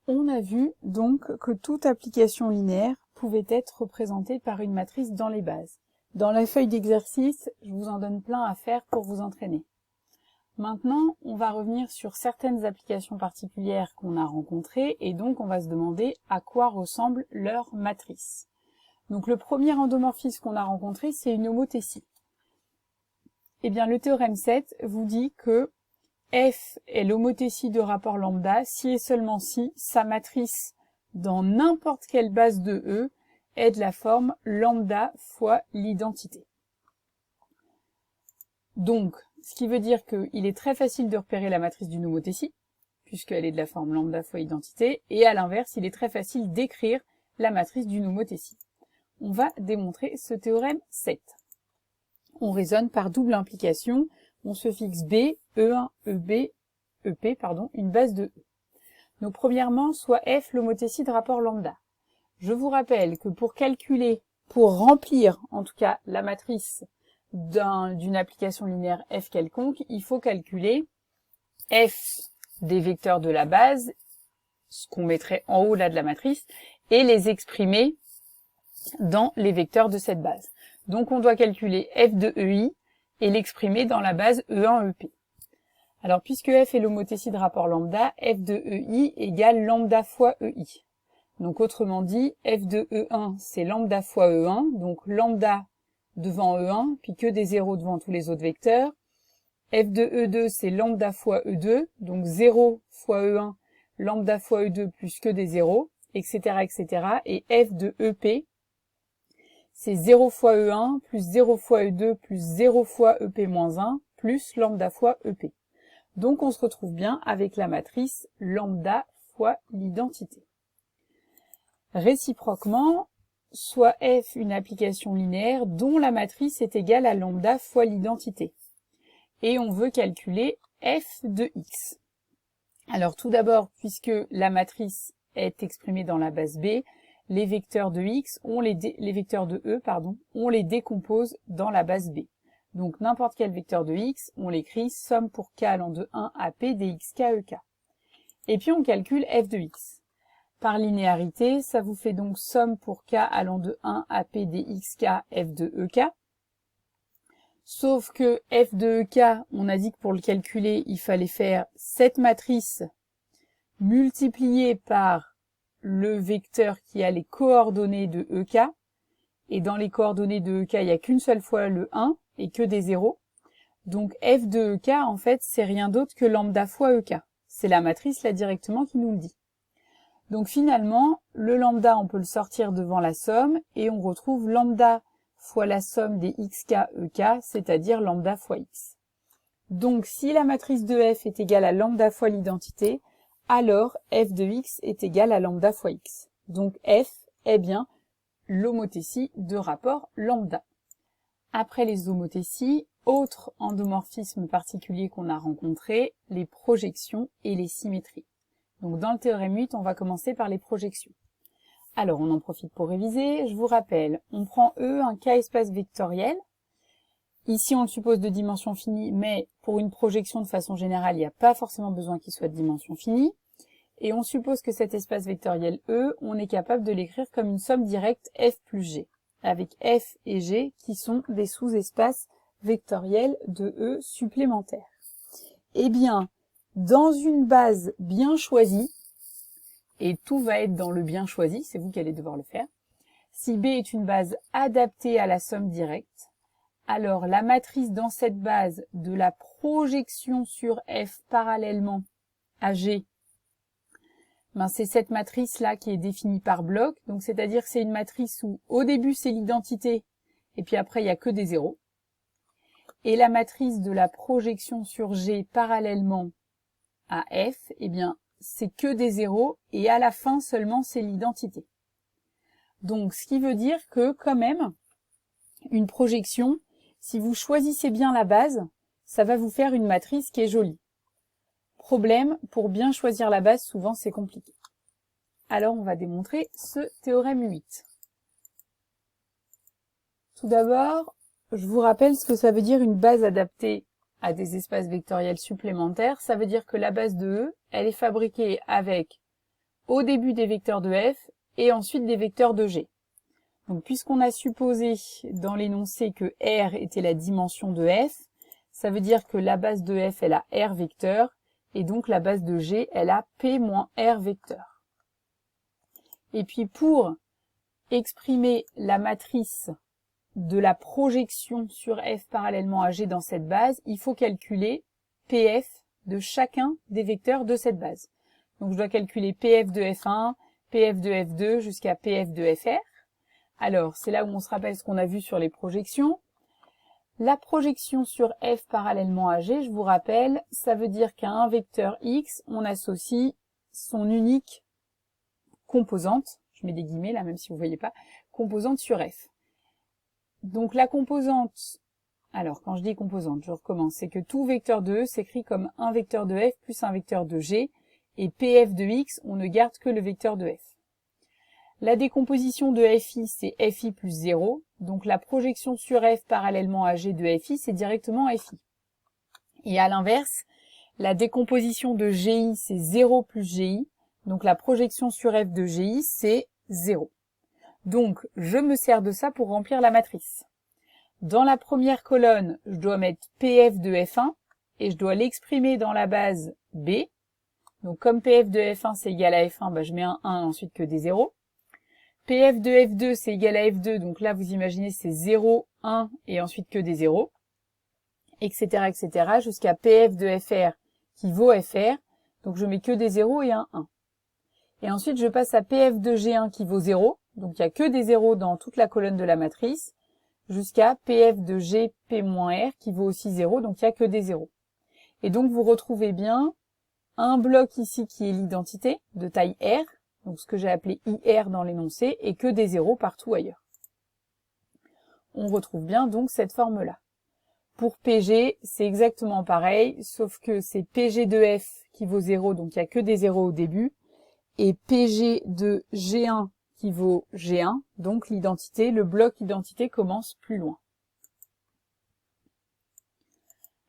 On a vu donc que toute application linéaire pouvait être représentée par une matrice dans les bases. Dans la feuille d'exercice, je vous en donne plein à faire pour vous entraîner. Maintenant, on va revenir sur certaines applications particulières qu'on a rencontrées et donc on va se demander à quoi ressemble leur matrice. Donc le premier endomorphisme qu'on a rencontré, c'est une homothétie. Eh bien, le théorème 7 vous dit que F est l'homothétie de rapport lambda si et seulement si sa matrice dans n'importe quelle base de E est de la forme lambda fois l'identité. Donc, ce qui veut dire qu'il est très facile de repérer la matrice d'une homothétie, puisqu'elle est de la forme lambda fois identité, et à l'inverse, il est très facile d'écrire la matrice d'une homothétie. On va démontrer ce théorème 7. On raisonne par double implication, on se fixe B, E1, EB, EP, une base de E. Donc premièrement, soit F l'homothétie de rapport lambda. Je vous rappelle que pour remplir en tout cas la matrice d'une application linéaire F quelconque, il faut calculer F des vecteurs de la base, ce qu'on mettrait en haut là de la matrice, et les exprimer dans les vecteurs de cette base. Donc on doit calculer F de EI et l'exprimer dans la base E1, EP. Alors puisque F est l'homothétie de rapport lambda, F de EI égale lambda fois EI. Donc autrement dit, F de E1 c'est lambda fois E1, donc lambda devant E1, puis que des zéros devant tous les autres vecteurs. F de E2 c'est lambda fois E2, donc 0 fois E1, lambda fois E2 plus que des zéros, etc., etc. Et F de EP c'est 0 fois E1 plus 0 fois E2 plus 0 fois EP moins 1 plus lambda fois EP. Donc on se retrouve bien avec la matrice lambda fois l'identité. Réciproquement, soit F une application linéaire dont la matrice est égale à lambda fois l'identité. Et on veut calculer F de X. Alors tout d'abord, puisque la matrice est exprimée dans la base B, les vecteurs de X, les vecteurs de E, on les décompose dans la base B. Donc n'importe quel vecteur de X, on l'écrit somme pour K allant de 1 à P dxk ek. Et puis on calcule F de X. Par linéarité, ça vous fait donc somme pour K allant de 1 à P dxk F de ek. Sauf que F de ek, on a dit que pour le calculer, il fallait faire cette matrice multipliée par le vecteur qui a les coordonnées de ek. Et dans les coordonnées de ek, il n'y a qu'une seule fois le 1 et que des zéros. Donc F de ek, en fait, c'est rien d'autre que lambda fois ek. C'est la matrice là directement qui nous le dit. Donc finalement, le lambda, on peut le sortir devant la somme et on retrouve lambda fois la somme des xk ek, c'est-à-dire lambda fois x. Donc si la matrice de F est égale à lambda fois l'identité, alors F de x est égal à lambda fois x. Donc F est bien l'homothétie de rapport lambda. Après les homothéties, autre endomorphisme particulier qu'on a rencontré, les projections et les symétries. Donc dans le théorème 8, on va commencer par les projections. Alors on en profite pour réviser. Je vous rappelle, on prend E, un K-espace vectoriel. Ici on le suppose de dimension finie, mais pour une projection de façon générale, il n'y a pas forcément besoin qu'il soit de dimension finie. Et on suppose que cet espace vectoriel E, on est capable de l'écrire comme une somme directe F plus G, avec F et G qui sont des sous-espaces vectoriels de E supplémentaires. Eh bien, dans une base bien choisie, et tout va être dans le bien choisi, c'est vous qui allez devoir le faire, si B est une base adaptée à la somme directe, alors la matrice dans cette base de la projection sur F parallèlement à G, c'est cette matrice-là qui est définie par bloc, donc c'est-à-dire que c'est une matrice où au début c'est l'identité, et puis après il n'y a que des zéros. Et la matrice de la projection sur G parallèlement à F, eh bien c'est que des zéros, et à la fin seulement c'est l'identité. Donc ce qui veut dire que quand même, une projection, si vous choisissez bien la base, ça va vous faire une matrice qui est jolie. Problème, pour bien choisir la base, souvent c'est compliqué. Alors on va démontrer ce théorème 8. Tout d'abord, je vous rappelle ce que ça veut dire une base adaptée à des espaces vectoriels supplémentaires. Ça veut dire que la base de E, elle est fabriquée avec au début des vecteurs de f et ensuite des vecteurs de g. Donc puisqu'on a supposé dans l'énoncé que R était la dimension de f, ça veut dire que la base de f elle a R vecteurs et donc la base de G elle a P moins R vecteurs. Et puis pour exprimer la matrice de la projection sur f parallèlement à G dans cette base, il faut calculer PF de chacun des vecteurs de cette base. Donc je dois calculer PF de F1, PF de F2 jusqu'à PF de FR. Alors, c'est là où on se rappelle ce qu'on a vu sur les projections. La projection sur F parallèlement à G, je vous rappelle, ça veut dire qu'à un vecteur X, on associe son unique composante, je mets des guillemets là, même si vous ne voyez pas, composante sur F. Donc la composante, alors quand je dis composante, je recommence, c'est que tout vecteur de E s'écrit comme un vecteur de F plus un vecteur de G, et PF de X, on ne garde que le vecteur de F. La décomposition de FI, c'est FI plus 0. Donc la projection sur F parallèlement à G de FI, c'est directement FI. Et à l'inverse, la décomposition de GI, c'est 0 plus GI. Donc la projection sur F de GI, c'est 0. Donc je me sers de ça pour remplir la matrice. Dans la première colonne, je dois mettre PF de F1 et je dois l'exprimer dans la base B. Donc comme PF de F1 c'est égal à F1, je mets un 1 ensuite que des 0. PF de F2 c'est égal à F2, donc là vous imaginez c'est 0, 1 et ensuite que des 0, etc. etc. jusqu'à PF de FR qui vaut FR, donc je mets que des 0 et un 1. Et ensuite je passe à PF de G1 qui vaut 0, donc il n'y a que des 0 dans toute la colonne de la matrice, jusqu'à PF de G P-R qui vaut aussi 0, donc il n'y a que des 0. Et donc vous retrouvez bien un bloc ici qui est l'identité de taille R, donc ce que j'ai appelé IR dans l'énoncé, et que des 0 partout ailleurs. On retrouve bien donc cette forme-là. Pour PG, c'est exactement pareil, sauf que c'est PG de F qui vaut 0, donc il n'y a que des 0 au début, et PG de G1 qui vaut G1, donc l'identité, le bloc identité commence plus loin.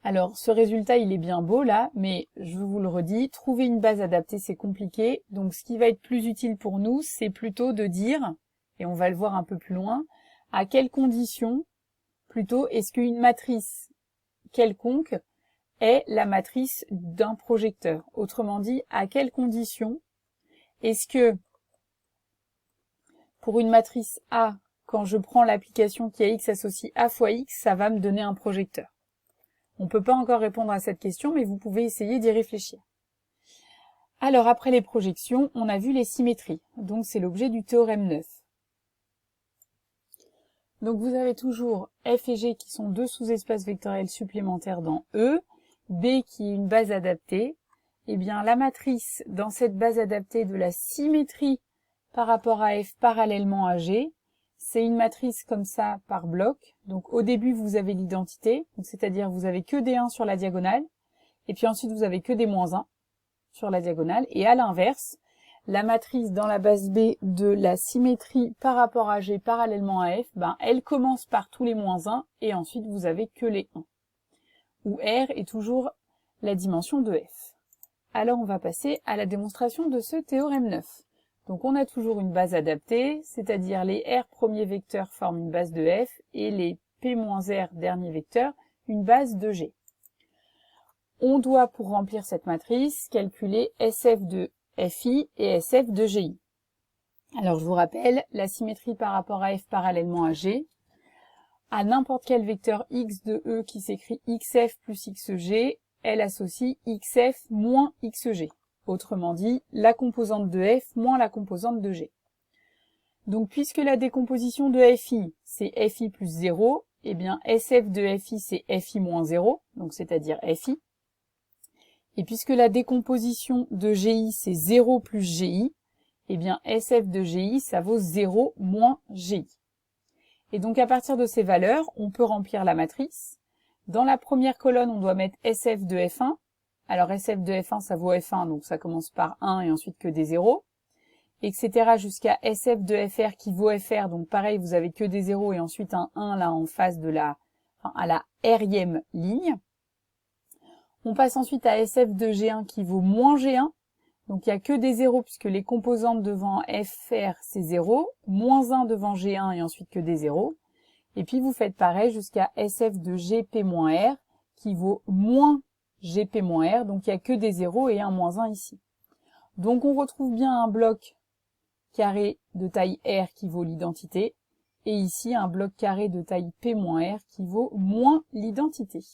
Alors, ce résultat, il est bien beau là, mais je vous le redis, trouver une base adaptée, c'est compliqué. Donc, ce qui va être plus utile pour nous, c'est plutôt de dire, et on va le voir un peu plus loin, à quelles conditions, plutôt, est-ce qu'une matrice quelconque est la matrice d'un projecteur. Autrement dit, à quelles conditions est-ce que, pour une matrice A, quand je prends l'application qui a X associe A fois X, ça va me donner un projecteur. On ne peut pas encore répondre à cette question, mais vous pouvez essayer d'y réfléchir. Alors, après les projections, on a vu les symétries. Donc, c'est l'objet du théorème 9. Donc, vous avez toujours F et G qui sont deux sous-espaces vectoriels supplémentaires dans E, B qui est une base adaptée. Eh bien, la matrice dans cette base adaptée de la symétrie par rapport à F parallèlement à G, c'est une matrice comme ça par bloc. Donc au début, vous avez l'identité, c'est-à-dire vous avez que des 1 sur la diagonale, et puis ensuite vous avez que des moins 1 sur la diagonale. Et à l'inverse, la matrice dans la base B de la symétrie par rapport à G parallèlement à F, elle commence par tous les moins 1, et ensuite vous avez que les 1. Où R est toujours la dimension de F. Alors on va passer à la démonstration de ce théorème 9. Donc on a toujours une base adaptée, c'est-à-dire les R premiers vecteurs forment une base de F et les P-R derniers vecteurs une base de G. On doit, pour remplir cette matrice, calculer SF de FI et SF de GI. Alors je vous rappelle, la symétrie par rapport à F parallèlement à G, à n'importe quel vecteur X de E qui s'écrit XF plus XG, elle associe XF moins XG. Autrement dit, la composante de F moins la composante de G. Donc, puisque la décomposition de FI, c'est FI plus 0, eh bien, SF de FI, c'est FI moins 0, donc c'est-à-dire FI. Et puisque la décomposition de GI, c'est 0 plus GI, eh bien, SF de GI, ça vaut 0 moins GI. Et donc, à partir de ces valeurs, on peut remplir la matrice. Dans la première colonne, on doit mettre SF de F1. Alors SF de F1, ça vaut F1, donc ça commence par 1 et ensuite que des 0, etc. jusqu'à SF de FR qui vaut FR, donc pareil, vous avez que des 0 et ensuite un 1 là en face de à la R'ième ligne. On passe ensuite à SF de G1 qui vaut moins G1, Donc il n'y a que des zéros puisque les composantes devant FR c'est 0, moins 1 devant G1 et ensuite que des zéros. Et puis vous faites pareil jusqu'à SF de GP-R qui vaut moins GP-R, donc il n'y a que des zéros et un moins 1 ici. Donc on retrouve bien un bloc carré de taille R qui vaut l'identité, et ici un bloc carré de taille P-R qui vaut moins l'identité.